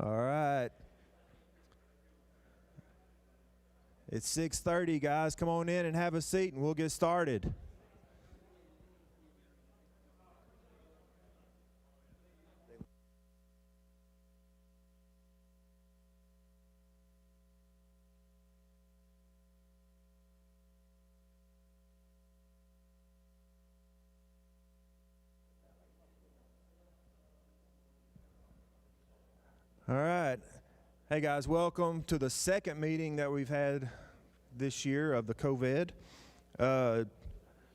All right. It's 6:30, guys. Come on in and have a seat, and we'll get started. All right. Hey, guys, welcome to the second meeting that we've had this year of the COVID.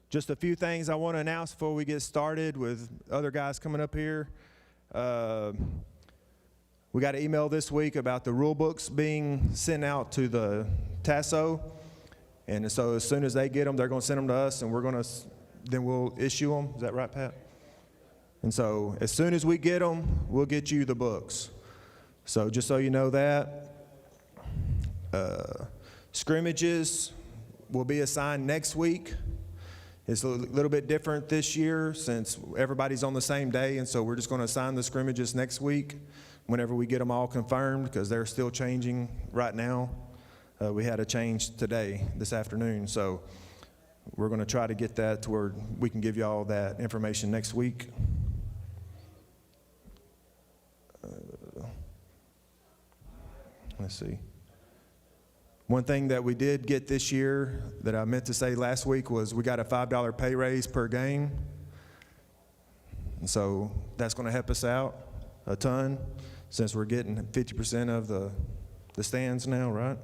Just a few things I want to announce before we get started with other guys coming up here. We got an email this week about the rule books being sent out to the TASO. And so as soon as they get them, they're going to send them to us, and then we'll issue them. Is that right, Pat? And so as soon as we get them, we'll get you the books. So just so you know that, scrimmages will be assigned next week. It's a little bit different this year since everybody's on the same day, and so we're just going to assign the scrimmages next week whenever we get them all confirmed, because they're still changing right now. We had a change today, this afternoon, so we're going to try to get that to where we can give you all that information next week. Let's see. One thing that we did get this year that I meant to say last week was we got a $5 pay raise per game. And so that's going to help us out a ton since we're getting 50% of the stands now, right?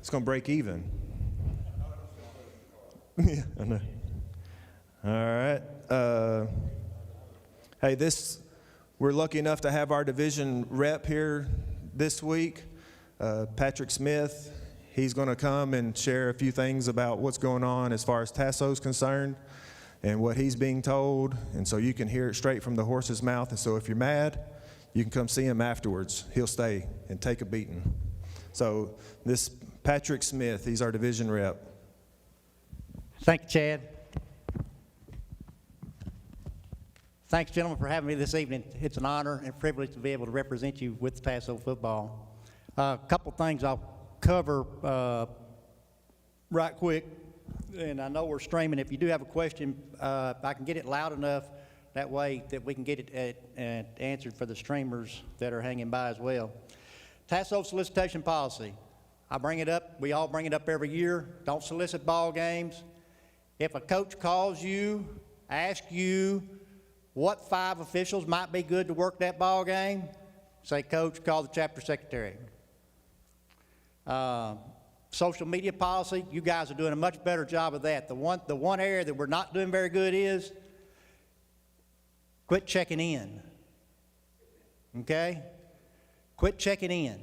It's going to break even. Yeah, I know. All right. Hey, we're lucky enough to have our division rep here this week, Patrick Smith. He's going to come and share a few things about what's going on as far as TASO is concerned and what he's being told. And so you can hear it straight from the horse's mouth. And so if you're mad, you can come see him afterwards. He'll stay and take a beating. So this Patrick Smith, he's our division rep. Thank you, Chad. Thanks, gentlemen, for having me this evening. It's an honor and privilege to be able to represent you with TASO football. A couple things I'll cover right quick, and I know we're streaming. If you do have a question, if I can get it loud enough, that way that we can get it answered for the streamers that are hanging by as well. TASO solicitation policy. I bring it up. We all bring it up every year. Don't solicit ball games. If a coach calls you, asks you, what 5 officials might be good to work that ball game? Say, Coach, call the chapter secretary. Social media policy, you guys are doing a much better job of that. The one area that we're not doing very good is quit checking in. Okay? Quit checking in.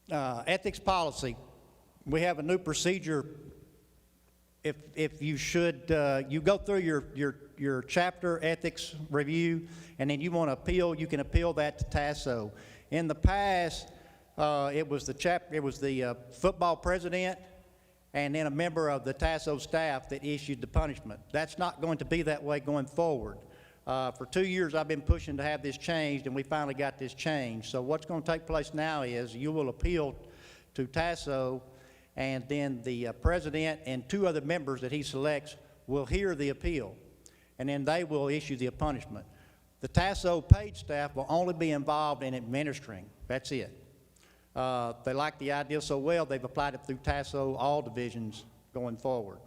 Ethics policy, we have a new procedure. If you should, you go through your chapter ethics review, and then you want to appeal, you can appeal that to TASO. In the past, it was the football president and then a member of the TASO staff that issued the punishment. That's not going to be that way going forward. For 2 years, I've been pushing to have this changed, and we finally got this changed. So what's going to take place now is you will appeal to TASO, and then the president and 2 other members that he selects will hear the appeal, and then they will issue the punishment. The TASO paid staff will only be involved in administering. That's it. They like the idea so well, they've applied it through TASO, all divisions going forward.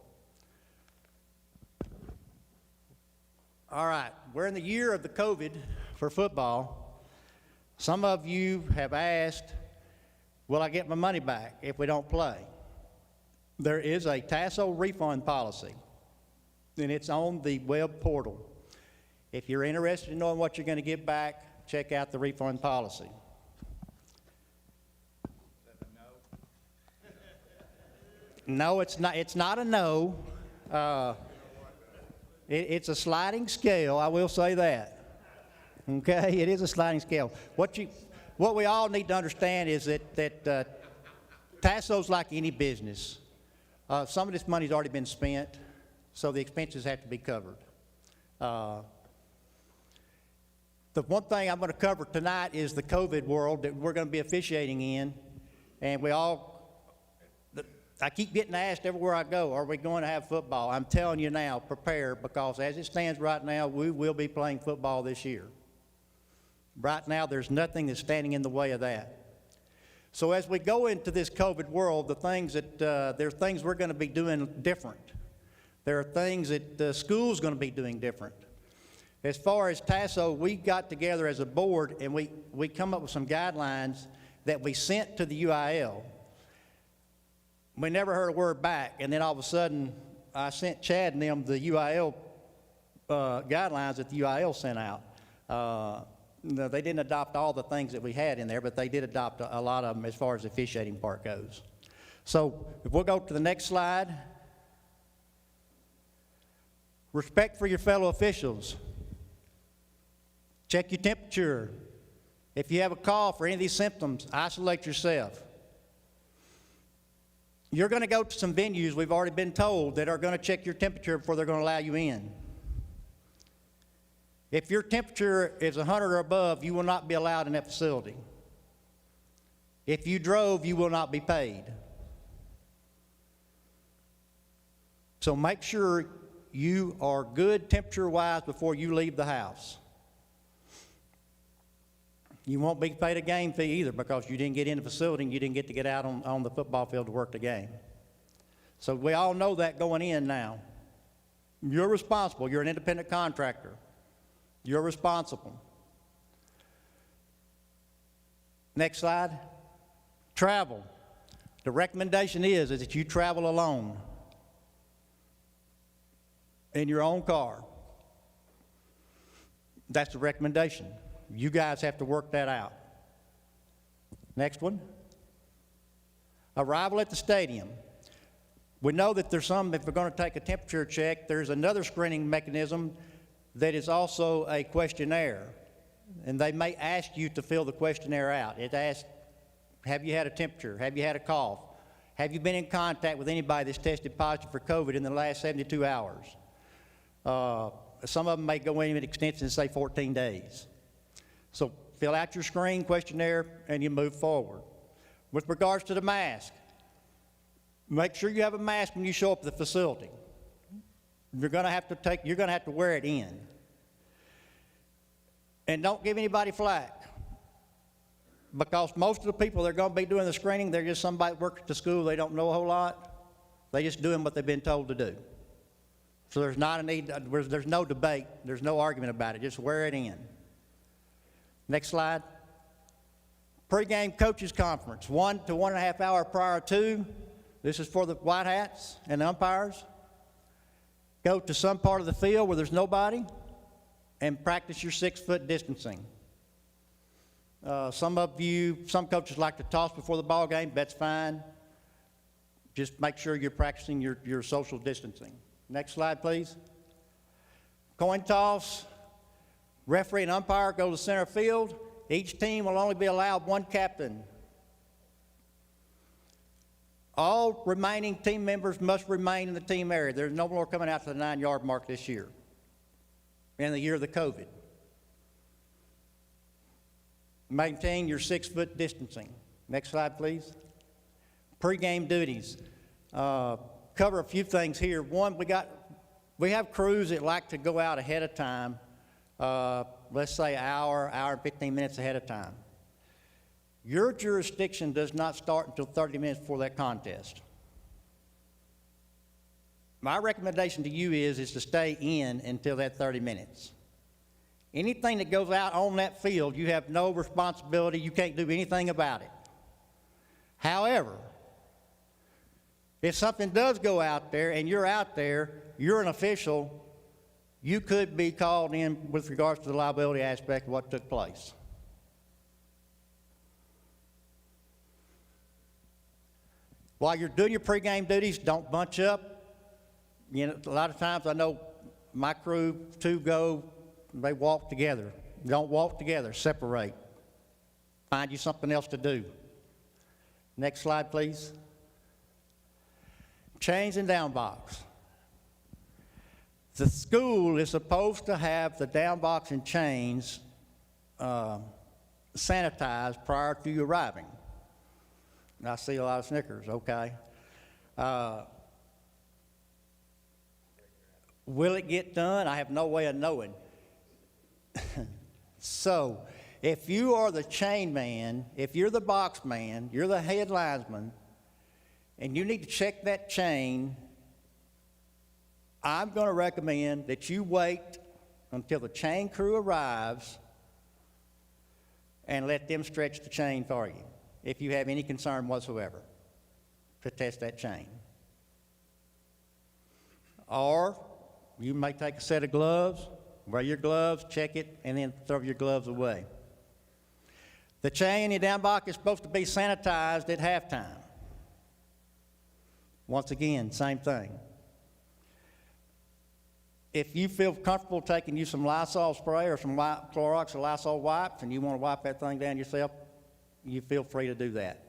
All right, we're in the year of the COVID for football. Some of you have asked, will I get my money back if we don't play? There is a TASO refund policy, and it's on the web portal. If you're interested in knowing what you're going to get back, check out the refund policy. No, it's not. It's not a no. It's a sliding scale. I will say that. Okay, it is a sliding scale. What we all need to understand is that TASO's like any business. Some of this money's already been spent, so the expenses have to be covered. The one thing I'm going to cover tonight is the COVID world that we're going to be officiating in. And I keep getting asked everywhere I go, are we going to have football? I'm telling you now, prepare, because as it stands right now, we will be playing football this year. Right now, there's nothing that's standing in the way of that. So as we go into this COVID world, there are things we're going to be doing different. There are things that the school's going to be doing different. As far as TASO, we got together as a board and we come up with some guidelines that we sent to the UIL. We never heard a word back, and then all of a sudden, I sent Chad and them the UIL guidelines that the UIL sent out. No, they didn't adopt all the things that we had in there, but they did adopt a lot of them as far as the officiating part goes. So if we'll go to the next slide. Respect for your fellow officials. Check your temperature. If you have a cough or any of these symptoms, isolate yourself. You're going to go to some venues, we've already been told, that are going to check your temperature before they're going to allow you in. If your temperature is 100 or above, you will not be allowed in that facility. If you drove, you will not be paid. So make sure you are good temperature-wise before you leave the house. You won't be paid a game fee either because you didn't get in the facility and you didn't get to get out on the football field to work the game. So we all know that going in now. You're responsible. You're an independent contractor. You're responsible. Next slide. Travel. The recommendation is that you travel alone in your own car. That's the recommendation. You guys have to work that out. Next one. Arrival at the stadium. We know that if we're going to take a temperature check, there's another screening mechanism that is also a questionnaire. And they may ask you to fill the questionnaire out. It asks, have you had a temperature? Have you had a cough? Have you been in contact with anybody that's tested positive for COVID in the last 72 hours? Some of them may go in an extension and say 14 days. So fill out your screen questionnaire and you move forward. With regards to the mask, make sure you have a mask when you show up at the facility. You're going to have to wear it in. And don't give anybody flack, because most of the people that are going to be doing the screening, they're just somebody that works at the school. They don't know a whole lot. They're just doing what they've been told to do. So there's no debate. There's no argument about it. Just wear it in. Next slide. Pre-game coaches conference, 1 to 1.5 hours prior to. This is for the white hats and the umpires. Go to some part of the field where there's nobody and practice your 6-foot distancing. Some coaches like to toss before the ball game. That's fine. Just make sure you're practicing your social distancing. Next slide, please. Coin toss. Referee and umpire go to center field. Each team will only be allowed one captain. All remaining team members must remain in the team area. There's no more coming out to the 9-yard mark this year, in the year of the COVID. Maintain your 6-foot distancing. Next slide, please. Pre-game duties. Cover a few things here. One, we have crews that like to go out ahead of time. Let's say hour and 15 minutes ahead of time. Your jurisdiction does not start until 30 minutes before that contest. My recommendation to you is to stay in until that 30 minutes. Anything that goes out on that field, you have no responsibility. You can't do anything about it. However, if something does go out there and you're out there, you're an official, you could be called in with regards to the liability aspect of what took place. While you're doing your pregame duties, don't bunch up. You know, a lot of times I know my crew, they walk together. Don't walk together, separate. Find you something else to do. Next slide, please. Chains and down box. The school is supposed to have the down box and chains sanitized prior to you arriving. I see a lot of snickers, okay. Will it get done? I have no way of knowing. So, if you are the chain man, if you're the box man, you're the head linesman, and you need to check that chain, I'm going to recommend that you wait until the chain crew arrives and let them stretch the chain for you, if you have any concern whatsoever, to test that chain. Or you may take a set of gloves, wear your gloves, check it, and then throw your gloves away. The chain in your down box is supposed to be sanitized at halftime. Once again, same thing. If you feel comfortable taking you some Lysol spray or some Clorox or Lysol wipes and you want to wipe that thing down yourself, you feel free to do that.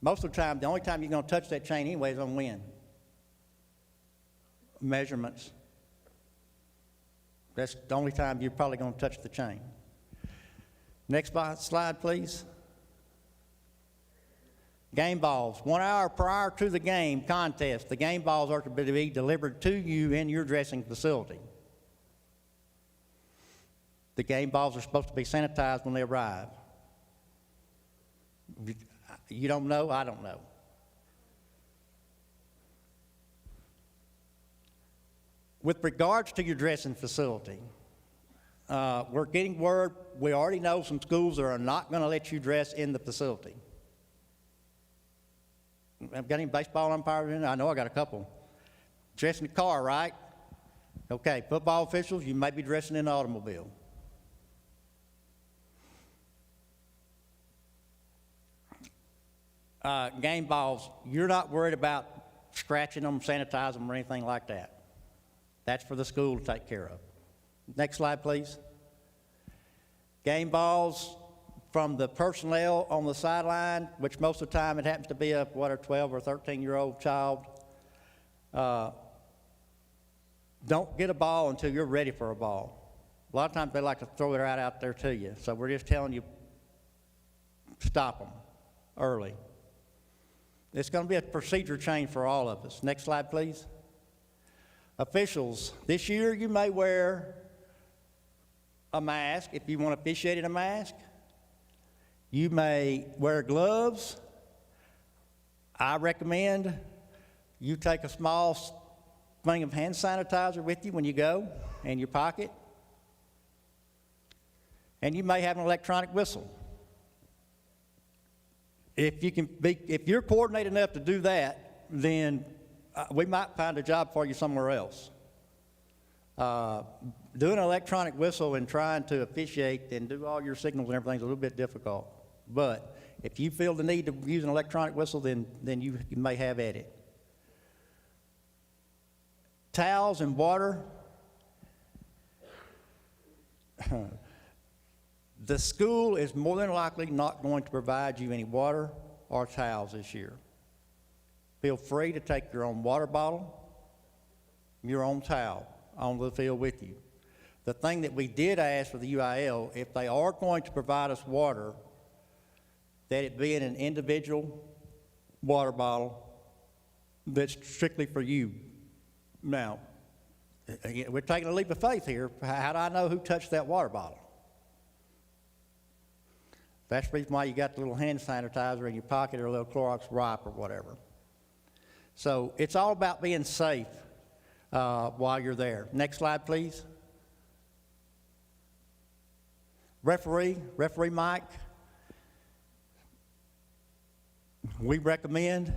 Most of the time, the only time you're going to touch that chain anyway is on when? Measurements. That's the only time you're probably going to touch the chain. Next slide, please. Game balls. 1 hour prior to the game contest, the game balls are to be delivered to you in your dressing facility. The game balls are supposed to be sanitized when they arrive. You don't know? I don't know. With regards to your dressing facility, we're getting word, we already know some schools that are not going to let you dress in the facility. I've got any baseball umpires in there? I know I got a couple. Dress in the car, right? Okay, football officials, you may be dressing in the automobile. Game balls, you're not worried about scratching them, sanitizing them, or anything like that. That's for the school to take care of. Next slide, please. Game balls from the personnel on the sideline, which most of the time it happens to be a 12 or 13-year-old child. Don't get a ball until you're ready for a ball. A lot of times they like to throw it right out there to you. So we're just telling you, stop them early. It's going to be a procedure change for all of us. Next slide, please. Officials, this year you may wear a mask if you want to officiate in a mask. You may wear gloves. I recommend you take a small thing of hand sanitizer with you when you go in your pocket. And you may have an electronic whistle. If you're coordinated enough to do that, then we might find a job for you somewhere else. Doing an electronic whistle and trying to officiate and do all your signals and everything is a little bit difficult. But if you feel the need to use an electronic whistle, then you may have at it. Towels and water. The school is more than likely not going to provide you any water or towels this year. Feel free to take your own water bottle, your own towel on the field with you. The thing that we did ask for the UIL, if they are going to provide us water, that it be in an individual water bottle that's strictly for you. Now, we're taking a leap of faith here. How do I know who touched that water bottle? That's the reason why you got the little hand sanitizer in your pocket or a little Clorox wipe or whatever. So it's all about being safe while you're there. Next slide, please. Referee Mike. We recommend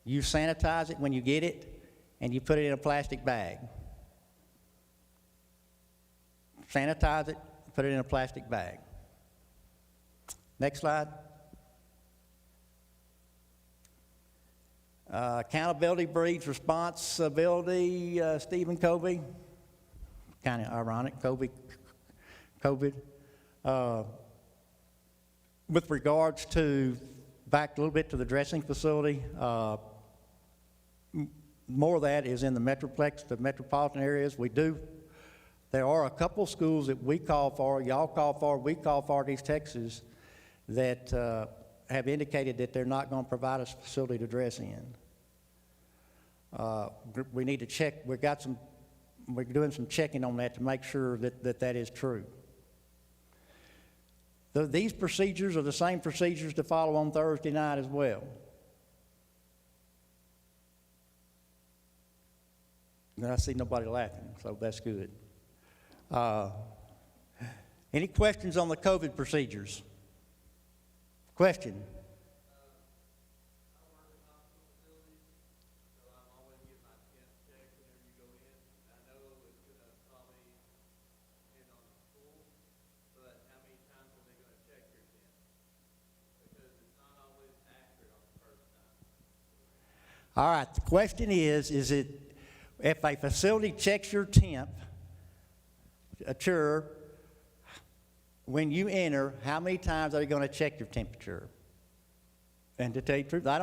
you sanitize it when you get it and you put it in a plastic bag. Sanitize it, put it in a plastic bag. Next slide. Accountability breeds responsibility, Stephen Covey. Kind of ironic, COVID. With regards to, back a little bit to the dressing facility, more of that is in the metroplex, the metropolitan areas. We do There are a couple schools that we call for, y'all call for, we call for in East Texas that have indicated that they're not going to provide us a facility to dress in. We need to check. We're doing some checking on that to make sure that is true. These procedures are the same procedures to follow on Thursday night as well. And I see nobody laughing, so that's good. Any questions on the COVID procedures? Question? All right, the question is it if a facility checks your temp, when you enter, how many times are they going to check your temperature? And to tell you the truth, I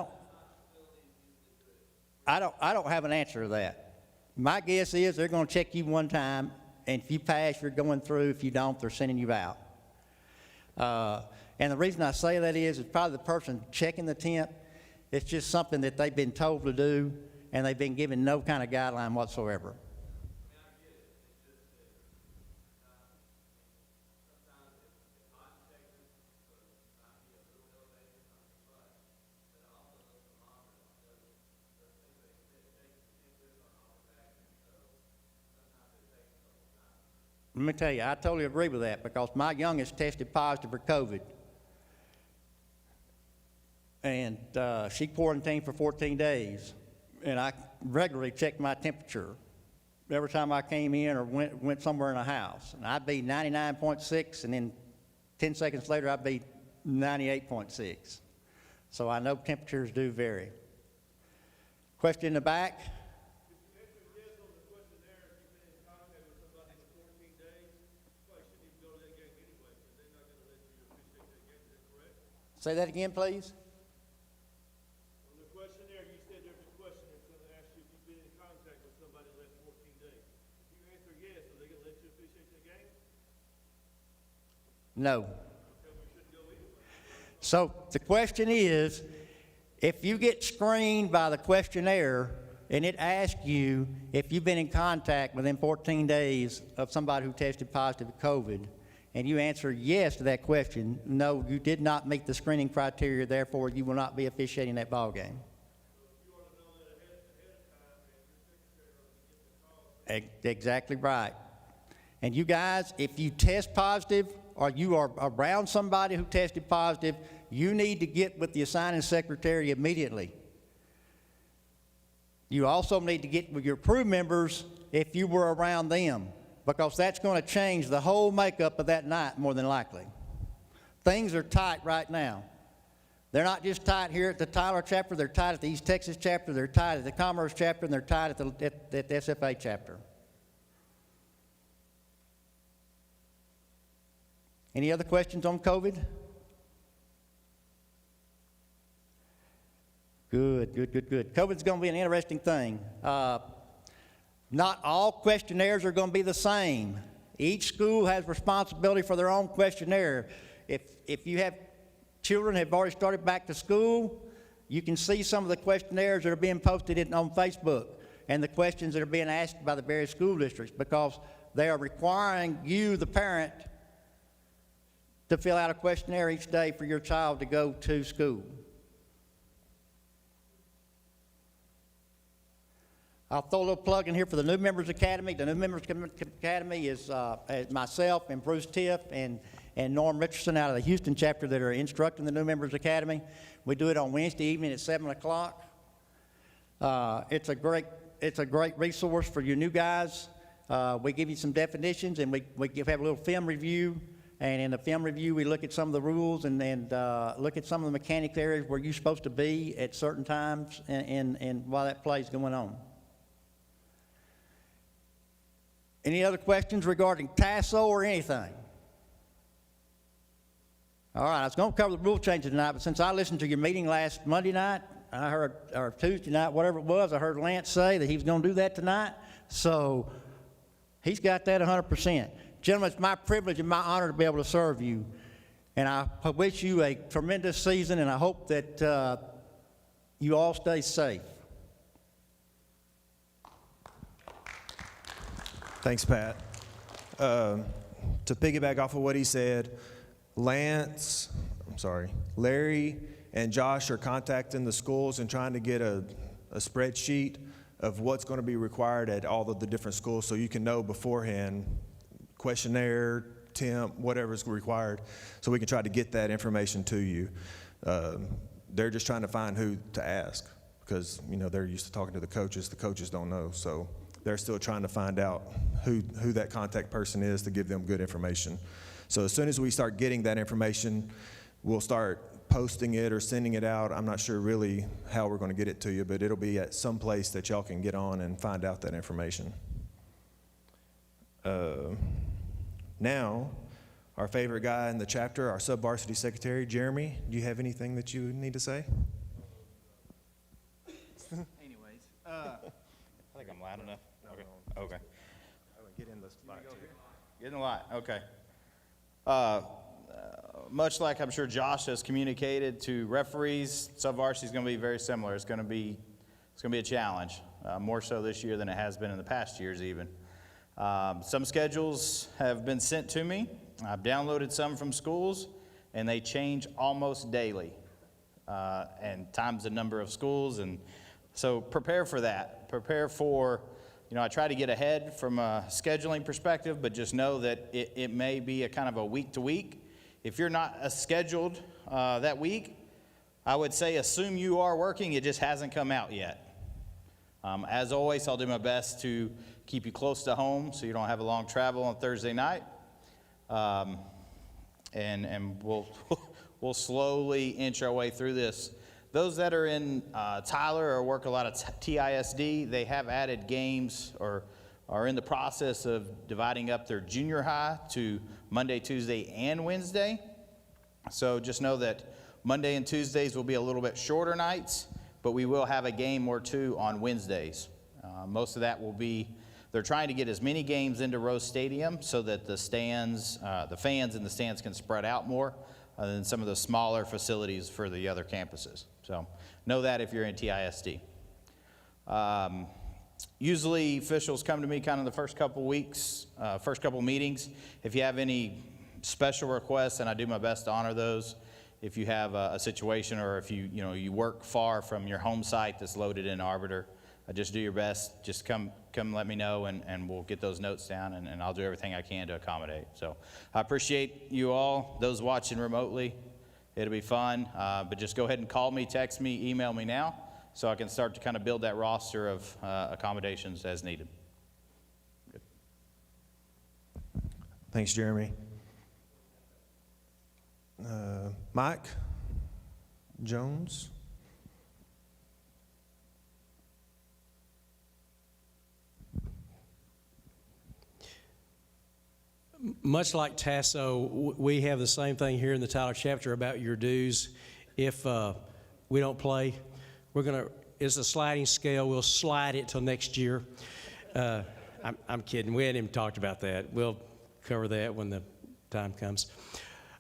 don't have an answer to that. My guess is they're going to check you one time, and if you pass, you're going through. If you don't, they're sending you out. And the reason I say that is probably the person checking the temp. It's just something that they've been told to do, and they've been given no kind of guideline whatsoever. Let me tell you, I totally agree with that because my youngest tested positive for COVID. And she quarantined for 14 days. And I regularly checked my temperature every time I came in or went somewhere in a house. And I'd be 99.6, and then 10 seconds later, I'd be 98.6. So I know temperatures do vary. Question in the back? Say that again, please. On the questionnaire, you said there's a question that's going to ask you if you've been in contact with somebody the last 14 days. If you answer yes, are they going to let you officiate the game? No. Okay, we shouldn't go either way. So the question is, if you get screened by the questionnaire and it asks you if you've been in contact within 14 days of somebody who tested positive for COVID, and you answer yes to that question, no, you did not meet the screening criteria, therefore you will not be officiating that ball game. You ought to know that ahead of time, and your secretary ought to get the call. Exactly right. And you guys, if you test positive or you are around somebody who tested positive, you need to get with the assigning secretary immediately. You also need to get with your crew members if you were around them, because that's going to change the whole makeup of that night more than likely. Things are tight right now. They're not just tight here at the Tyler chapter, they're tight at the East Texas chapter, they're tight at the Commerce chapter, and they're tight at the SFA chapter. Any other questions on COVID? Good. COVID's going to be an interesting thing. Not all questionnaires are going to be the same. Each school has responsibility for their own questionnaire. If you have children that have already started back to school, you can see some of the questionnaires that are being posted on Facebook and the questions that are being asked by the various school districts, because they are requiring you, the parent, to fill out a questionnaire each day for your child to go to school. I'll throw a little plug in here for the New Members Academy. The New Members Academy is myself and Bruce Tiff and Norm Richardson out of the Houston chapter that are instructing the New Members Academy. We do it on Wednesday evening at 7 o'clock. It's a great resource for you new guys. We give you some definitions, and we have a little film review. And in the film review, we look at some of the rules and look at some of the mechanics areas where you're supposed to be at certain times and while that play is going on. Any other questions regarding TASO or anything? All right, I was going to cover the rule changes tonight, but since I listened to your meeting last Monday night, or Tuesday night, whatever it was, I heard Lance say that he was going to do that tonight. So He's got that 100%. Gentlemen, it's my privilege and my honor to be able to serve you. And I wish you a tremendous season, and I hope that you all stay safe. Thanks, Pat. To piggyback off of what he said, Larry and Josh are contacting the schools and trying to get a spreadsheet of what's going to be required at all of the different schools so you can know beforehand, questionnaire, temp, whatever's required, so we can try to get that information to you. They're just trying to find who to ask because, you know, they're used to talking to the coaches. The coaches don't know, so they're still trying to find out who that contact person is to give them good information. So as soon as we start getting that information, we'll start posting it or sending it out. I'm not sure really how we're going to get it to you, but it'll be at some place that y'all can get on and find out that information. Now, our favorite guy in the chapter, our sub-varsity secretary, Jeremy, do you have anything that you need to say? Anyways, I think I'm loud enough. Okay. Get in the light. Get in the light. Okay. Much like I'm sure Josh has communicated to referees, sub-varsity is going to be very similar. It's going to be a challenge, more so this year than it has been in the past years even. Some schedules have been sent to me. I've downloaded some from schools, and they change almost daily, and times the number of schools, and so prepare for that. Prepare for, you know, I try to get ahead from a scheduling perspective, but just know that it may be a kind of a week to week. If you're not scheduled that week, I would say assume you are working, it just hasn't come out yet. As always, I'll do my best to keep you close to home so you don't have a long travel on Thursday night. And we'll slowly inch our way through this. Those that are in Tyler or work a lot of TISD, they have added games or are in the process of dividing up their junior high to Monday, Tuesday, and Wednesday. So just know that Monday and Tuesdays will be a little bit shorter nights, but we will have a game or two on Wednesdays. Most of that will be, they're trying to get as many games into Rose Stadium so that the stands, the fans in the stands can spread out more than some of the smaller facilities for the other campuses. So know that if you're in TISD. Usually officials come to me kind of the first couple weeks, first couple meetings. If you have any special requests, and I do my best to honor those. If you have a situation or if you work far from your home site that's loaded in Arbiter, just do your best. Just come let me know, and we'll get those notes down, and I'll do everything I can to accommodate. So I appreciate you all, those watching remotely. It'll be fun, but just go ahead and call me, text me, email me now, so I can start to kind of build that roster of accommodations as needed. Good. Thanks, Jeremy. Mike Jones. Much like Tasso, we have the same thing here in the Tyler chapter about your dues. If we don't play, it's a sliding scale. We'll slide it till next year. I'm kidding. We hadn't even talked about that. We'll cover that when the time comes.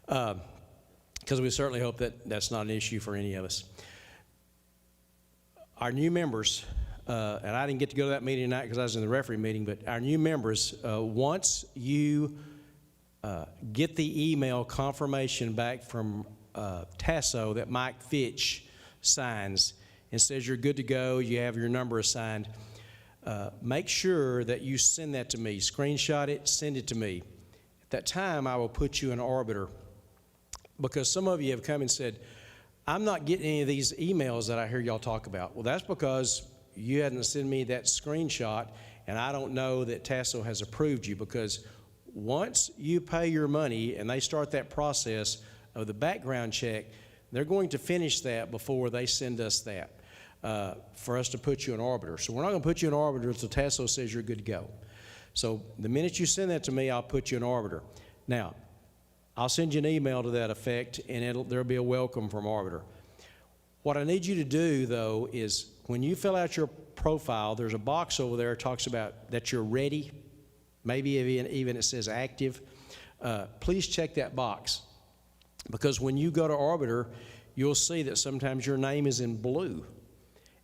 Because we certainly hope that that's not an issue for any of us. Our new members, and I didn't get to go to that meeting tonight because I was in the referee meeting, but our new members, once you get the email confirmation back from Tasso that Mike Fitch signs and says you're good to go, you have your number assigned, make sure that you send that to me. Screenshot it, send it to me. At that time, I will put you in Arbiter, because some of you have come and said, I'm not getting any of these emails that I hear y'all talk about. Well, that's because you hadn't sent me that screenshot, and I don't know that Tasso has approved you, because once you pay your money and they start that process of the background check, they're going to finish that before they send us that for us to put you in Arbiter. So we're not going to put you in Arbiter until Tasso says you're good to go. So the minute you send that to me, I'll put you in Arbiter. Now, I'll send you an email to that effect, and there'll be a welcome from Arbiter. What I need you to do, though, is when you fill out your profile, there's a box over there that talks about that you're ready. maybe even it says active, please check that box. Because when you go to Arbiter, you'll see that sometimes your name is in blue.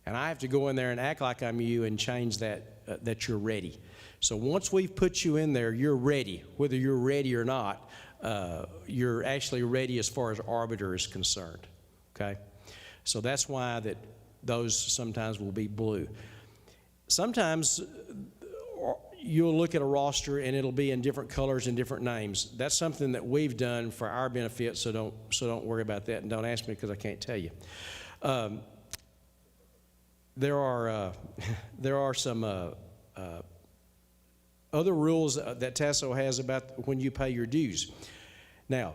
And I have to go in there and act like I'm you and change that, that you're ready. So once we've put you in there, you're ready. Whether you're ready or not, you're actually ready as far as Arbiter is concerned, okay? So that's why that those sometimes will be blue. Sometimes you'll look at a roster and it'll be in different colors and different names. That's something that we've done for our benefit, so don't worry about that, and don't ask me because I can't tell you. There are some other rules that TASO has about when you pay your dues. Now,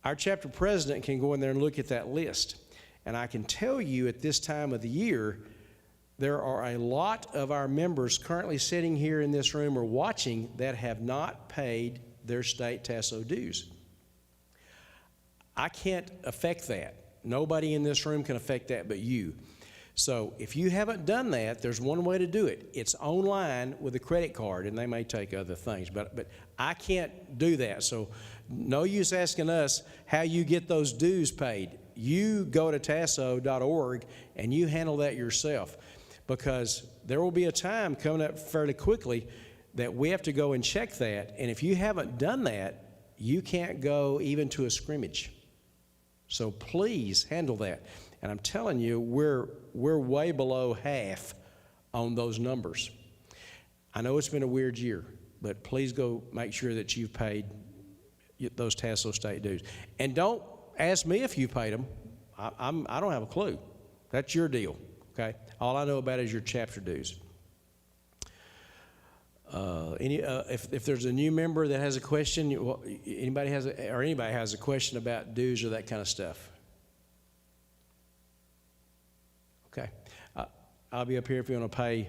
our chapter president can go in there and look at that list, and I can tell you at this time of the year, there are a lot of our members currently sitting here in this room or watching that have not paid their state TASO dues. I can't affect that. Nobody in this room can affect that but you. So if you haven't done that, there's one way to do it. It's online with a credit card, and they may take other things, but I can't do that. So no use asking us how you get those dues paid. You go to taso.org and you handle that yourself, because there will be a time coming up fairly quickly that we have to go and check that, and if you haven't done that, you can't go even to a scrimmage. So please handle that. And I'm telling you, we're way below half on those numbers. I know it's been a weird year, but please go make sure that you've paid those TASO state dues. And don't ask me if you paid them. I don't have a clue. That's your deal, okay? All I know about is your chapter dues. If there's a new member that has a question, anybody has a question about dues or that kind of stuff? Okay, I'll be up here if you want to pay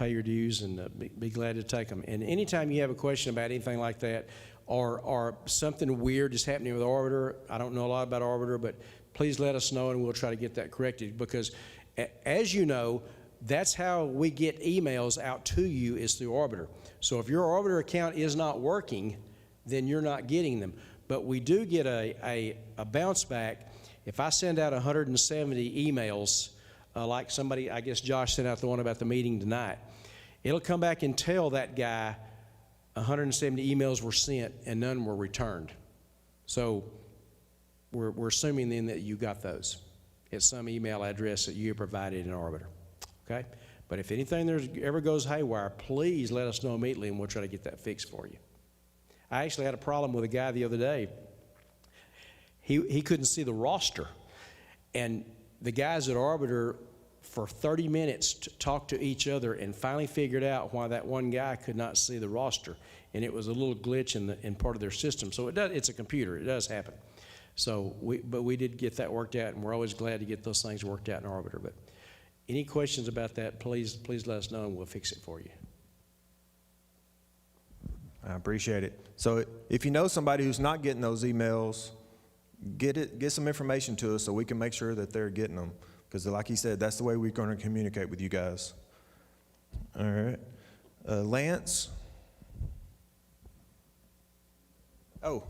your dues, and be glad to take them. And anytime you have a question about anything like that, or something weird is happening with Arbiter, I don't know a lot about Arbiter, but please let us know and we'll try to get that corrected, because as you know, that's how we get emails out to you, is through Arbiter. So if your Arbiter account is not working, then you're not getting them. But we do get a bounce back. If I send out 170 emails, like somebody, I guess Josh sent out the one about the meeting tonight, it'll come back and tell that guy 170 emails were sent and none were returned. So we're assuming then that you got those at some email address that you provided in Arbiter, okay? But if anything ever goes haywire, please let us know immediately and we'll try to get that fixed for you. I actually had a problem with a guy the other day. He couldn't see the roster, and the guys at Arbiter for 30 minutes talked to each other and finally figured out why that one guy could not see the roster. And it was a little glitch in part of their system. So it's a computer, it does happen. So but we did get that worked out, and we're always glad to get those things worked out in Arbiter. But any questions about that, please let us know and we'll fix it for you. I appreciate it. So if you know somebody who's not getting those emails, get some information to us so we can make sure that they're getting them. Because like he said, that's the way we're going to communicate with you guys. All right. Lance? Oh,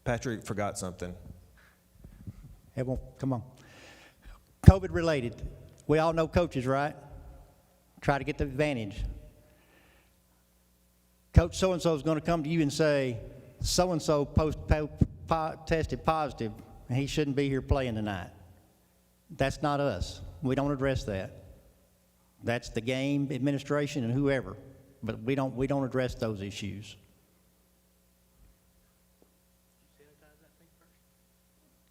Patrick forgot something. Everyone, come on. COVID related. We all know coaches, right? Try to get the advantage. Coach so-and-so is going to come to you and say, so-and-so tested positive, and he shouldn't be here playing tonight. That's not us. We don't address that. That's the game administration and whoever, but we don't address those issues.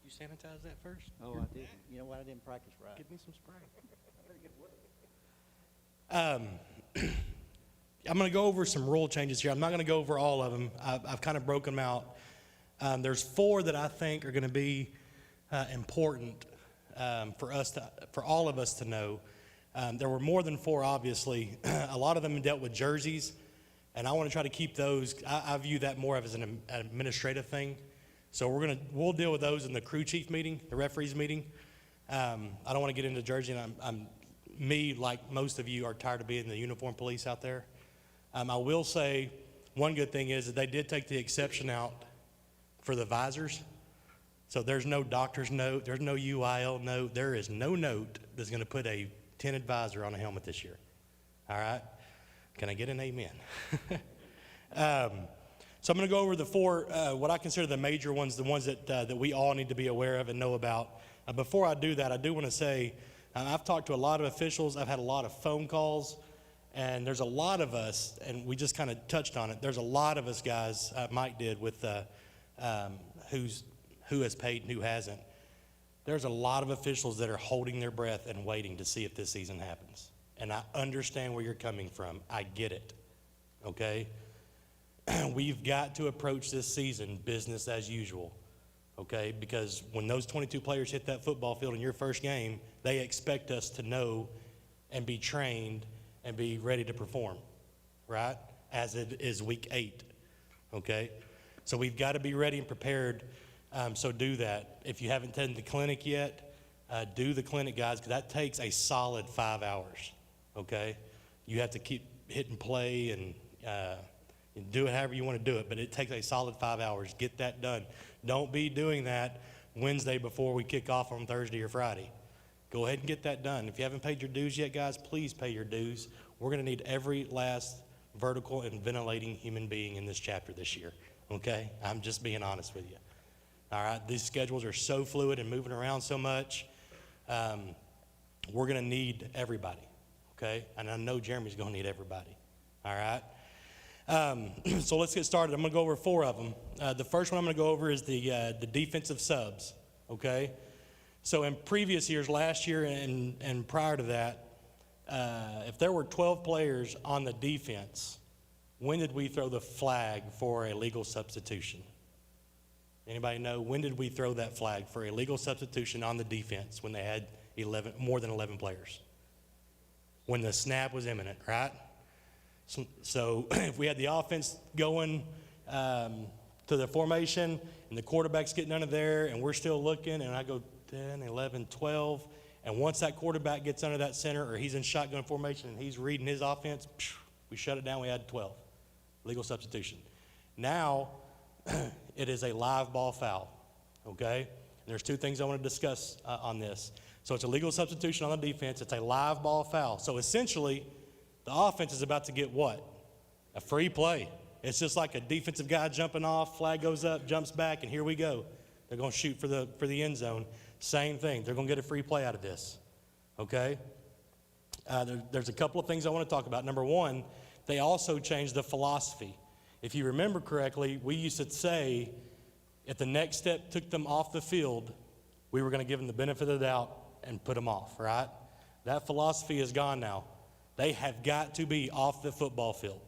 You sanitize that first? Oh, I did. You know what? I didn't practice right. Give me some spray. I'm going to go over some rule changes here. I'm not going to go over all of them. I've kind of broken them out. There's 4 that I think are going to be important for all of us to know. There were more than 4, obviously. A lot of them dealt with jerseys, and I want to try to keep those. I view that more as an administrative thing. So we'll deal with those in the crew chief meeting, the referees meeting. I don't want to get into jersey, and me, like most of you, are tired of being the uniform police out there. I will say one good thing is that they did take the exception out for the visors. So there's no doctor's note, there's no UIL note, there is no note that's going to put a tinted visor on a helmet this year. All right? Can I get an amen? So I'm going to go over the four, what I consider the major ones, the ones that we all need to be aware of and know about. Before I do that, I do want to say, I've talked to a lot of officials, I've had a lot of phone calls, and there's a lot of us, and we just kind of touched on it, there's a lot of us guys, Mike did, with who has paid and who hasn't. There's a lot of officials that are holding their breath and waiting to see if this season happens. And I understand where you're coming from. I get it, okay? We've got to approach this season business as usual, okay? Because when those 22 players hit that football field in your first game, they expect us to know and be trained and be ready to perform, right? As it is week 8, okay? So we've got to be ready and prepared, so do that. If you haven't attended the clinic yet, do the clinic, guys, because that takes a solid 5 hours, okay? You have to keep hitting play and do it however you want to do it, but it takes a solid 5 hours. Get that done. Don't be doing that Wednesday before we kick off on Thursday or Friday. Go ahead and get that done. If you haven't paid your dues yet, guys, please pay your dues. We're going to need every last vertical and ventilating human being in this chapter this year, okay? I'm just being honest with you. All right, these schedules are so fluid and moving around so much. We're going to need everybody, okay? And I know Jeremy's going to need everybody, all right? So let's get started. I'm going to go over 4 of them. The first one I'm going to go over is the defensive subs, okay? So in previous years, last year and prior to that, if there were 12 players on the defense, when did we throw the flag for a legal substitution? Anybody know? When did we throw that flag for a legal substitution on the defense when they had more than 11 players? When the snap was imminent, right? So if we had the offense going to the formation and the quarterback's getting under there and we're still looking and I go 10, 11, 12, and once that quarterback gets under that center or he's in shotgun formation and he's reading his offense, we shut it down, we had 12. Legal substitution. Now, it is a live ball foul, okay? And there's 2 things I want to discuss on this. So it's a legal substitution on the defense. It's a live ball foul. So essentially, the offense is about to get what? A free play. It's just like a defensive guy jumping off, flag goes up, jumps back, and here we go. They're going to shoot for the end zone. Same thing. They're going to get a free play out of this, okay? There's a couple of things I want to talk about. Number 1, they also changed the philosophy. If you remember correctly, we used to say if the next step took them off the field, we were going to give them the benefit of the doubt and put them off, right? That philosophy is gone now. They have got to be off the football field,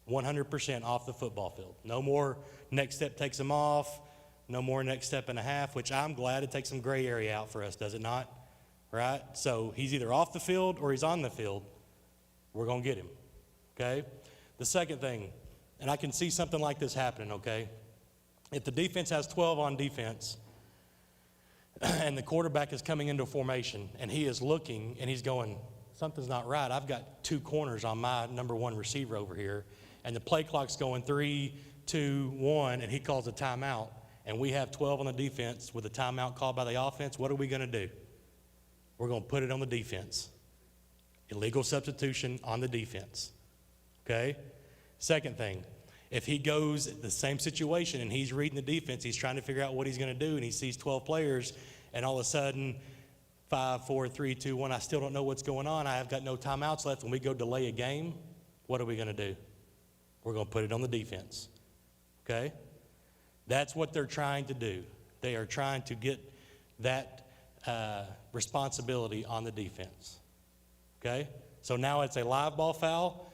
100% off the football field. No more next step takes them off, no more next step and a half, which I'm glad it takes some gray area out for us, does it not? Right? So he's either off the field or he's on the field. We're going to get him, okay? The second thing, and I can see something like this happening, okay? If the defense has 12 on defense and the quarterback is coming into formation and he is looking and he's going, something's not right. I've got 2 corners on my number 1 receiver over here and the play clock's going 3, 2, 1 and he calls a timeout and we have 12 on the defense with a timeout called by the offense. What are we going to do? We're going to put it on the defense. Illegal substitution on the defense, okay? Second thing, if he goes the same situation and he's reading the defense, he's trying to figure out what he's going to do, and he sees 12 players, and all of a sudden, 5, 4, 3, 2, 1, I still don't know what's going on. I have got no timeouts left. When we go delay a game, what are we going to do? We're going to put it on the defense, okay? That's what they're trying to do. They are trying to get that responsibility on the defense, okay? So now it's a live ball foul.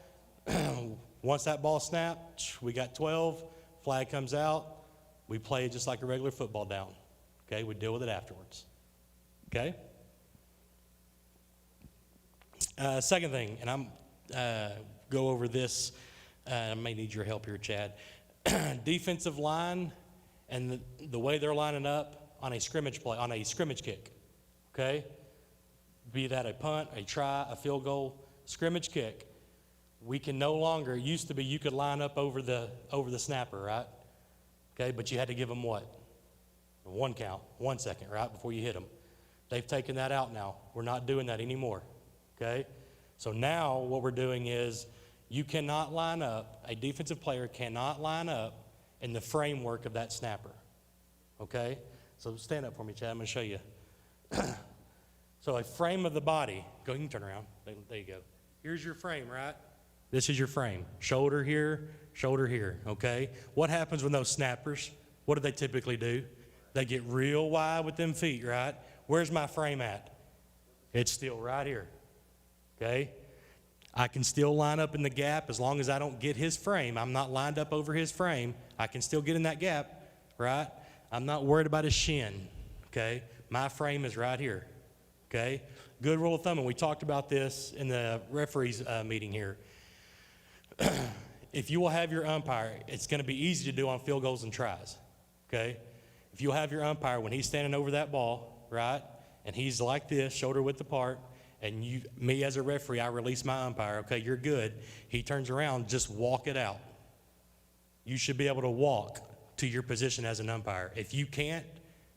Once that ball snapped, we got 12, flag comes out, we play it just like a regular football down. Okay, we deal with it afterwards. Okay? Second thing, and I'm go over this, I may need your help here, Chad. Defensive line and the way they're lining up on a scrimmage play, on a scrimmage kick. Okay? Be that a punt, a try, a field goal, scrimmage kick. We can no longer, it used to be you could line up over the snapper, right? Okay, but you had to give them what? 1 count, 1 second, right, before you hit them. They've taken that out now. We're not doing that anymore, okay? So now what we're doing is you cannot line up, a defensive player cannot line up in the framework of that snapper, okay? So stand up for me, Chad, I'm going to show you. So a frame of the body, go ahead and turn around. There you go. Here's your frame, right? This is your frame. Shoulder here, okay? What happens when those snappers, what do they typically do? They get real wide with them feet, right? Where's my frame at? It's still right here, okay? I can still line up in the gap as long as I don't get his frame. I'm not lined up over his frame. I can still get in that gap, right? I'm not worried about his shin, okay? My frame is right here, okay? Good rule of thumb, and we talked about this in the referees meeting here. If you will have your umpire, it's going to be easy to do on field goals and tries, okay? If you'll have your umpire, when he's standing over that ball, right, and he's like this, shoulder width apart, and me as a referee, I release my umpire, okay, you're good. He turns around, just walk it out. You should be able to walk to your position as an umpire. If you can't,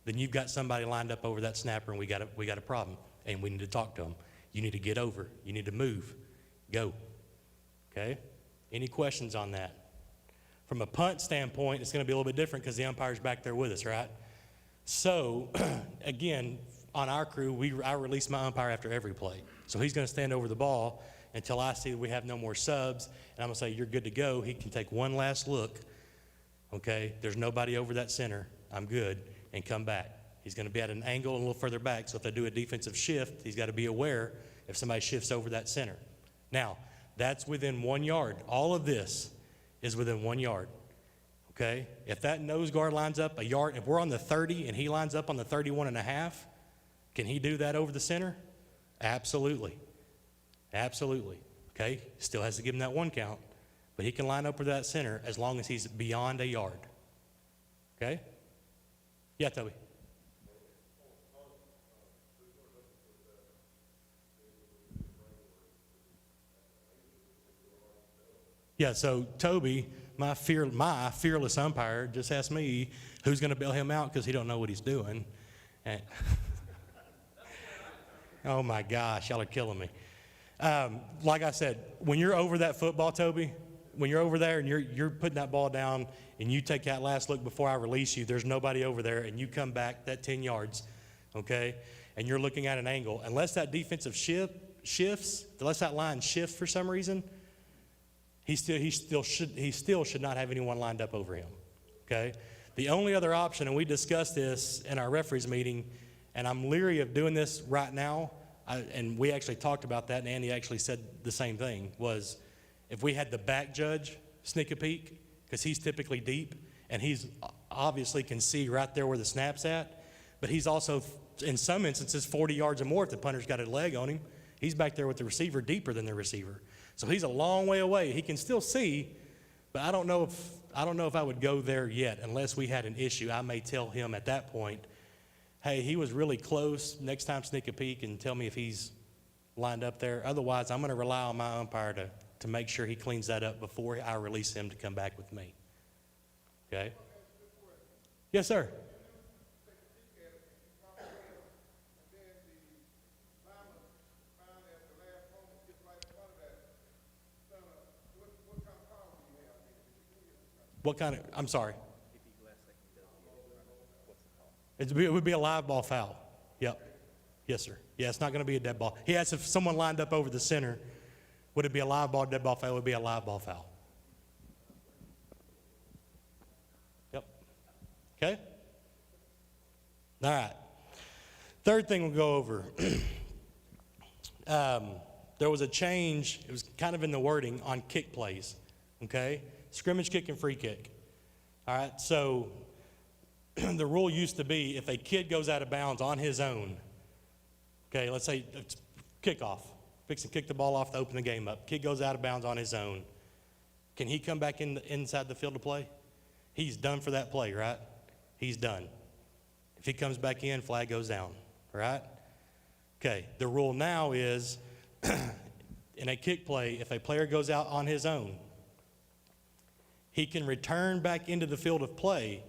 then you've got somebody lined up over that snapper, and we got a problem, and we need to talk to them. You need to get over. You need to move. Go. Okay? Any questions on that? From a punt standpoint, it's going to be a little bit different because the umpire's back there with us, right? So, again, on our crew, I release my umpire after every play. So he's going to stand over the ball until I see that we have no more subs, and I'm going to say, you're good to go. He can take one last look, okay? There's nobody over that center. I'm good, and come back. He's going to be at an angle a little further back, so if they do a defensive shift, he's got to be aware if somebody shifts over that center. Now, that's within 1 yard. All of this is within 1 yard, okay? If that nose guard lines up a yard, if we're on the 30 and he lines up on the 31.5, can he do that over the center? Absolutely. Absolutely, okay? Still has to give him that 1 count, but he can line up with that center as long as he's beyond a yard, okay? Yeah, Toby. Yeah, so Toby, my fearless umpire, just asked me who's going to bail him out because he don't know what he's doing. And oh my gosh, y'all are killing me. Like I said, when you're over that football, Toby, when you're over there and you're putting that ball down and you take that last look before I release you, there's nobody over there, and you come back that 10 yards, okay, and you're looking at an angle. Unless that defensive shifts, unless that line shifts for some reason, he still should not have anyone lined up over him, okay? The only other option, and we discussed this in our referees meeting, and I'm leery of doing this right now, and we actually talked about that, and Andy actually said the same thing, was if we had the back judge sneak a peek, because he's typically deep, and he's obviously can see right there where the snap's at, but he's also, in some instances, 40 yards or more if the punter's got a leg on him. He's back there with the receiver deeper than the receiver. So he's a long way away. He can still see, but I don't know if I would go there yet unless we had an issue. I may tell him at that point, hey, he was really close. Next time sneak a peek and tell me if he's lined up there. Otherwise, I'm going to rely on my umpire to make sure he cleans that up before I release him to come back with me. Okay? Yes, sir. What kind of, I'm sorry. It would be a live ball foul. Yep. Yes, sir. Yeah, it's not going to be a dead ball. He asked if someone lined up over the center, would it be a live ball, dead ball foul? It would be a live ball foul. Yep. Okay? All right. Third thing we'll go over. There was a change, it was kind of in the wording, on kick plays. Okay? Scrimmage kick and free kick. All right, so the rule used to be if a kid goes out of bounds on his own, okay, let's say it's kickoff, fix and kick the ball off to open the game up. Kid goes out of bounds on his own. Can he come back inside the field to play? He's done for that play, right? He's done. If he comes back in, flag goes down, right? Okay, the rule now is in a kick play, if a player goes out on his own, he can return back into the field of play,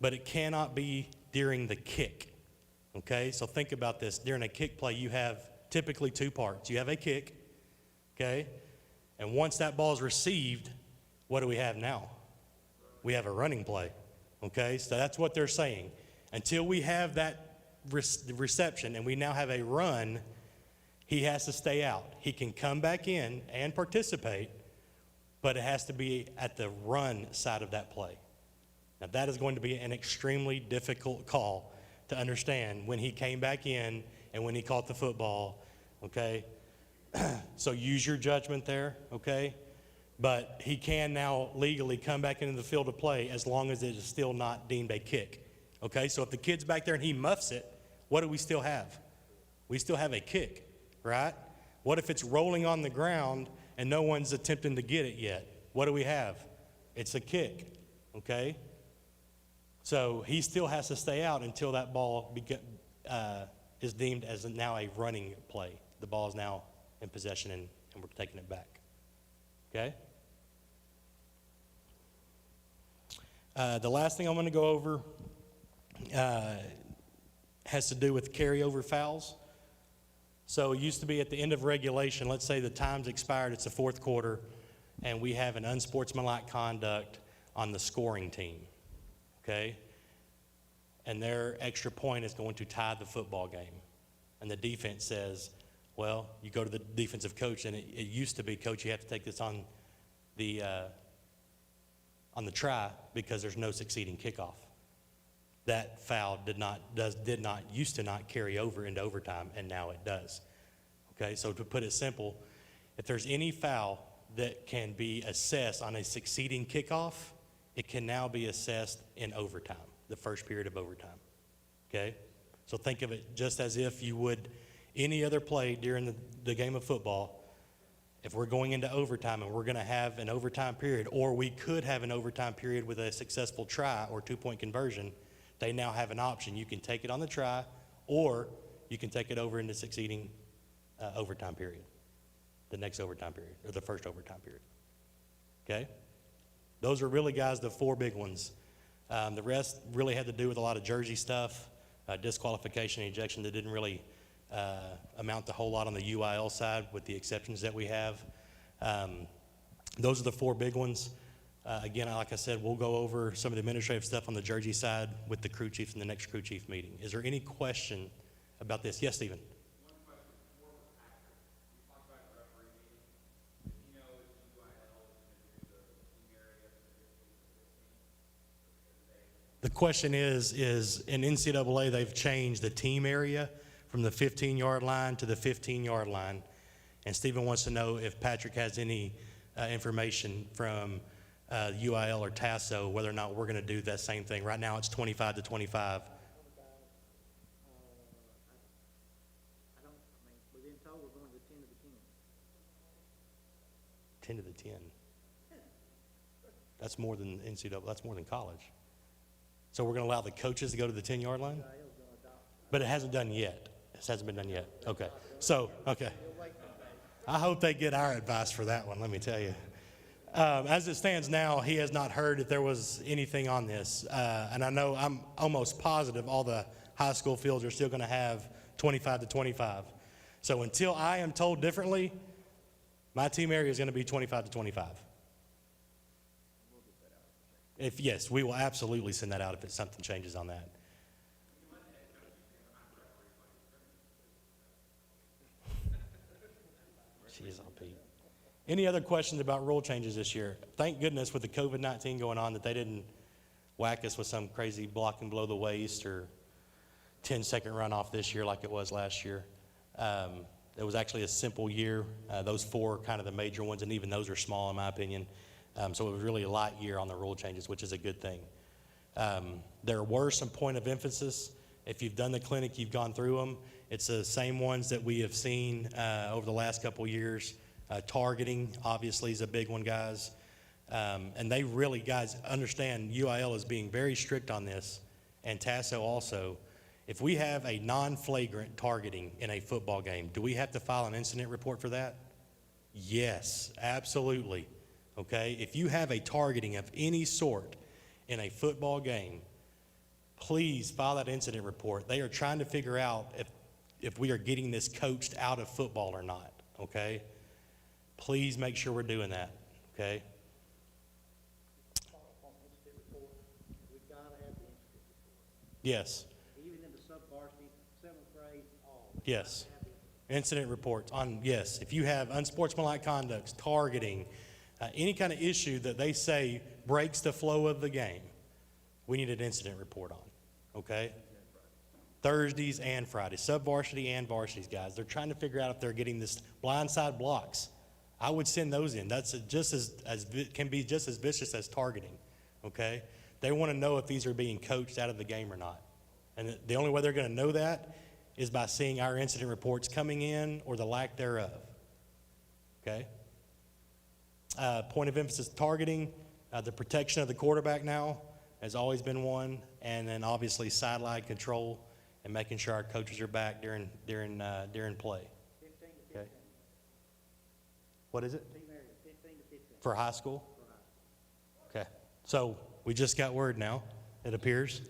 but it cannot be during the kick. Okay, so think about this. During a kick play, you have typically two parts. You have a kick, okay? And once that ball is received, what do we have now? We have a running play, okay? So that's what they're saying. Until we have that reception and we now have a run, he has to stay out. He can come back in and participate, but it has to be at the run side of that play. Now, that is going to be an extremely difficult call to understand when he came back in and when he caught the football, okay? So use your judgment there, okay? But he can now legally come back into the field of play as long as it is still not deemed a kick, okay? So if the kid's back there and he muffs it, what do we still have? We still have a kick, right? What if it's rolling on the ground and no one's attempting to get it yet? What do we have? It's a kick, okay? So he still has to stay out until that ball is deemed as now a running play. The ball is now in possession and we're taking it back, okay? The last thing I'm going to go over has to do with carryover fouls. So it used to be at the end of regulation, let's say the time's expired, it's the fourth quarter, and we have an unsportsmanlike conduct on the scoring team, okay? And their extra point is going to tie the football game. And the defense says, well, you go to the defensive coach, and it used to be, coach, you have to take this on the try because there's no succeeding kickoff. That foul used to not carry over into overtime, and now it does. Okay, so to put it simple, if there's any foul that can be assessed on a succeeding kickoff, it can now be assessed in overtime, the first period of overtime. Okay, so think of it just as if you would any other play during the game of football. If we're going into overtime and we're going to have an overtime period, or we could have an overtime period with a successful try or two-point conversion, they now have an option. You can take it on the try, or you can take it over into succeeding overtime period, the next overtime period, or the first overtime period. Okay? Those are really, guys, the four big ones. The rest really had to do with a lot of jersey stuff, disqualification and ejection that didn't really amount to a whole lot on the UIL side, with the exceptions that we have. Those are the four big ones. Again, like I said, we'll go over some of the administrative stuff on the jersey side with the crew chief in the next crew chief meeting. Is there any question about this? Yes, Stephen? One question, more for Patrick. You talked about the referee meeting. Do you know if UIL is going to do the team area for 15? The question is in NCAA, they've changed the team area from the 15-yard line to the 15-yard line. And Stephen wants to know if Patrick has any information from UIL or TASO, whether or not we're going to do that same thing. Right now, it's 25 to 25. We've been told we're going to 10 to the 10. 10 to the 10. That's more than NCAA. That's more than college. So we're going to allow the coaches to go to the 10-yard line? But it hasn't done yet. It hasn't been done yet. Okay. So, okay. I hope they get our advice for that one, let me tell you. As it stands now, he has not heard if there was anything on this. And I know, I'm almost positive all the high school fields are still going to have 25 to 25. So until I am told differently, my team area is going to be 25 to 25. Yes, we will absolutely send that out if something changes on that. Jeez, I'll Pete. Any other questions about rule changes this year? Thank goodness with the COVID-19 going on that they didn't whack us with some crazy block and blow the waist or 10-second runoff this year like it was last year. It was actually a simple year. Those four are kind of the major ones, and even those are small in my opinion. So it was really a light year on the rule changes, which is a good thing. There were some point of emphasis. If you've done the clinic, you've gone through them. It's the same ones that we have seen over the last couple years. Targeting, obviously, is a big one, guys. And they really, guys, understand UIL is being very strict on this, and TASO also. If we have a non-flagrant targeting in a football game, do we have to file an incident report for that? Yes, absolutely. Okay? If you have a targeting of any sort in a football game, please file that incident report. They are trying to figure out if we are getting this coached out of football or not. Okay? Please make sure we're doing that. Okay? We've got to have the incident report. Yes. Even in the sub-varsity, seventh grade, all. Yes. Incident reports on, yes, if you have unsportsmanlike conducts, targeting, any kind of issue that they say breaks the flow of the game, we need an incident report on, okay? Thursdays and Fridays, sub-varsity and varsities, guys. They're trying to figure out if they're getting this blindside blocks. I would send those in. That's just can be just as vicious as targeting, okay? They want to know if these are being coached out of the game or not. And the only way they're going to know that is by seeing our incident reports coming in or the lack thereof. Okay? Point of emphasis, targeting, the protection of the quarterback now has always been one, and then obviously sideline control and making sure our coaches are back during play. 15 to 15. Okay? What is it? Team area, 15 to 15. For high school? Okay. So we just got word now, it appears,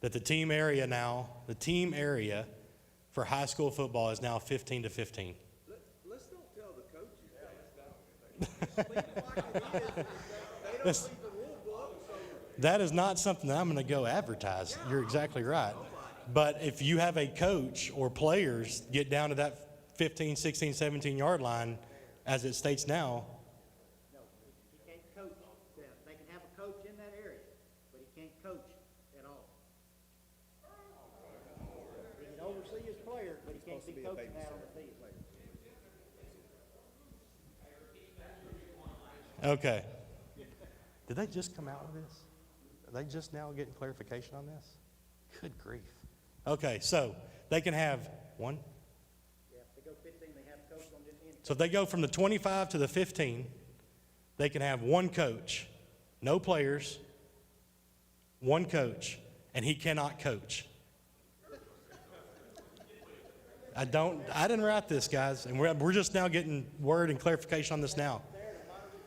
that the team area for high school football is now 15 to 15. Let's don't tell the coaches that. That's- That is not something that I'm going to go advertise. You're exactly right. But if you have a coach or players get down to that 15, 16, 17-yard line, as it states now, No, he can't coach them. They can have a coach in that area, but he can't coach at all. He can oversee his players, but he can't be coaching out on the field. okay. Did they just come out with this? Are they just now getting clarification on this? Good grief. Okay, so they can have one. Yeah, if they go 15, they have a coach on the end. So if they go from the 25 to the 15, they can have one coach, no players, one coach, and he cannot coach. I didn't write this, guys, and we're just now getting word and clarification on this now.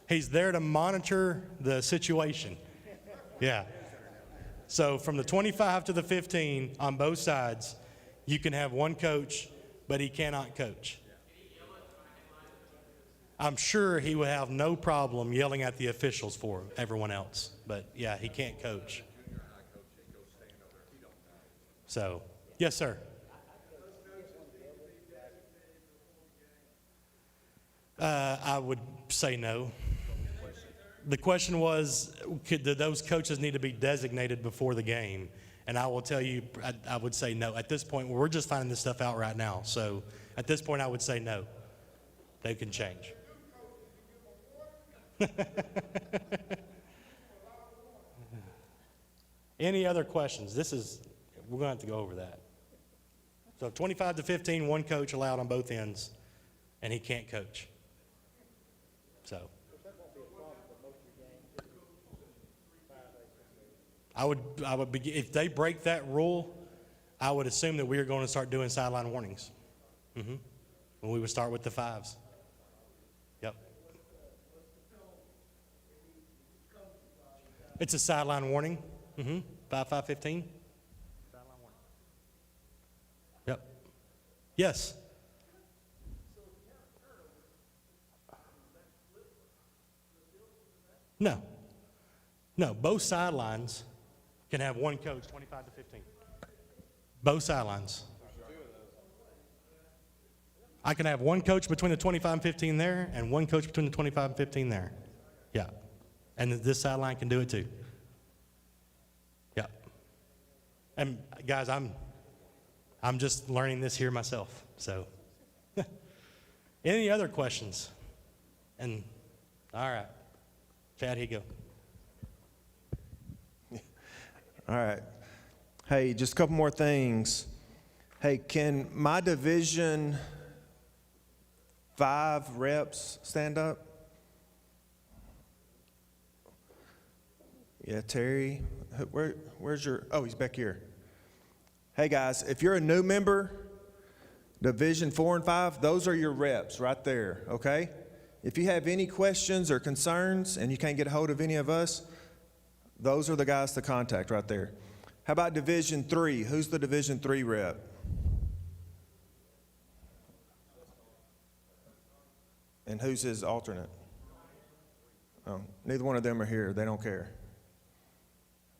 He's there to monitor the situation. Yeah. So from the 25 to the 15 on both sides, you can have one coach, but he cannot coach. I'm sure he would have no problem yelling at the officials for everyone else, but yeah, he can't coach. So, yes, sir. I would say no. The question was, do those coaches need to be designated before the game? And I will tell you, I would say no. At this point, we're just finding this stuff out right now. So at this point, I would say no. They can change. Any other questions? We're going to have to go over that. So 25 to 15, one coach allowed on both ends, and he can't coach. So I would begin, if they break that rule, I would assume that we are going to start doing sideline warnings. When we would start with the 5s. Yep. It's a sideline warning. 5-5-15. Sideline warning. Yep. Yes. No. No, both sidelines can have one coach, 25 to 15. Both sidelines. I can have one coach between the 25 and 15 there, and one coach between the 25 and 15 there. Yeah. And this sideline can do it too. Yeah. And guys, I'm just learning this here myself. So, any other questions? And all right, Chad, here you go. All right. Hey, just a couple more things. Hey, can my Division 5 reps stand up? Yeah, Terry. Where's your, oh, he's back here. Hey, guys, if you're a new member, Division 4 and 5, those are your reps right there, okay? if you have any questions or concerns and you can't get a hold of any of us, those are the guys to contact right there. How about Division 3? Who's the Division 3 rep? And who's his alternate? Oh, neither one of them are here. They don't care.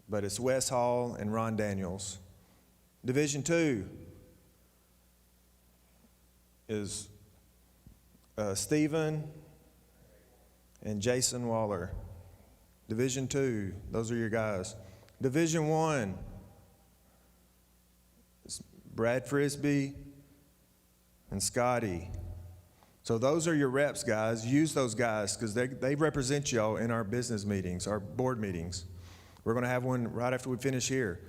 But it's Wes Hall and Ron Daniels. Division 2 is Stephen and Jason Waller. Division 2, those are your guys. Division 1 is Brad Frisbee and Scotty. So those are your reps, guys. Use those guys because they represent y'all in our business meetings, our board meetings. We're going to have one right after we finish here.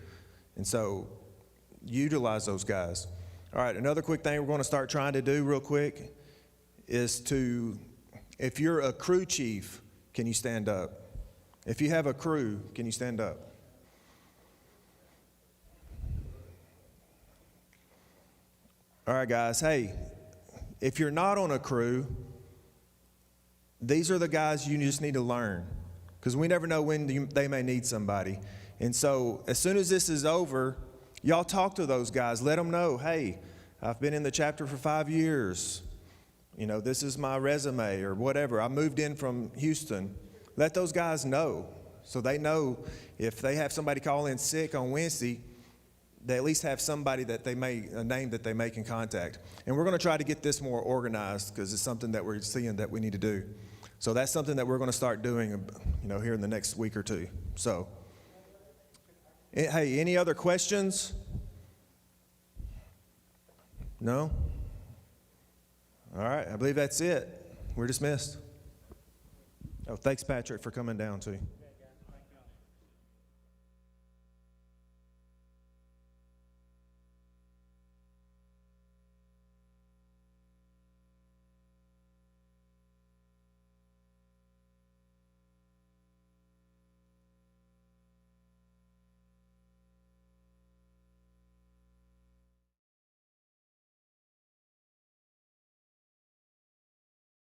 And so utilize those guys. All right, another quick thing we're going to start trying to do real quick is to, if you're a crew chief, can you stand up? If you have a crew, can you stand up? All right, guys. Hey, if you're not on a crew, these are the guys you just need to learn because we never know when they may need somebody. And so as soon as this is over, y'all talk to those guys. Let them know, hey, I've been in the chapter for 5 years. You know, this is my resume or whatever. I moved in from Houston. Let those guys know so they know if they have somebody call in sick on Wednesday, they at least have somebody that they may, a name that they may can contact. And we're going to try to get this more organized because it's something that we're seeing that we need to do. So that's something that we're going to start doing, you know, here in the next week or two. So, hey, any other questions? No? All right, I believe that's it. We're dismissed. Oh, thanks, Patrick, for coming down too.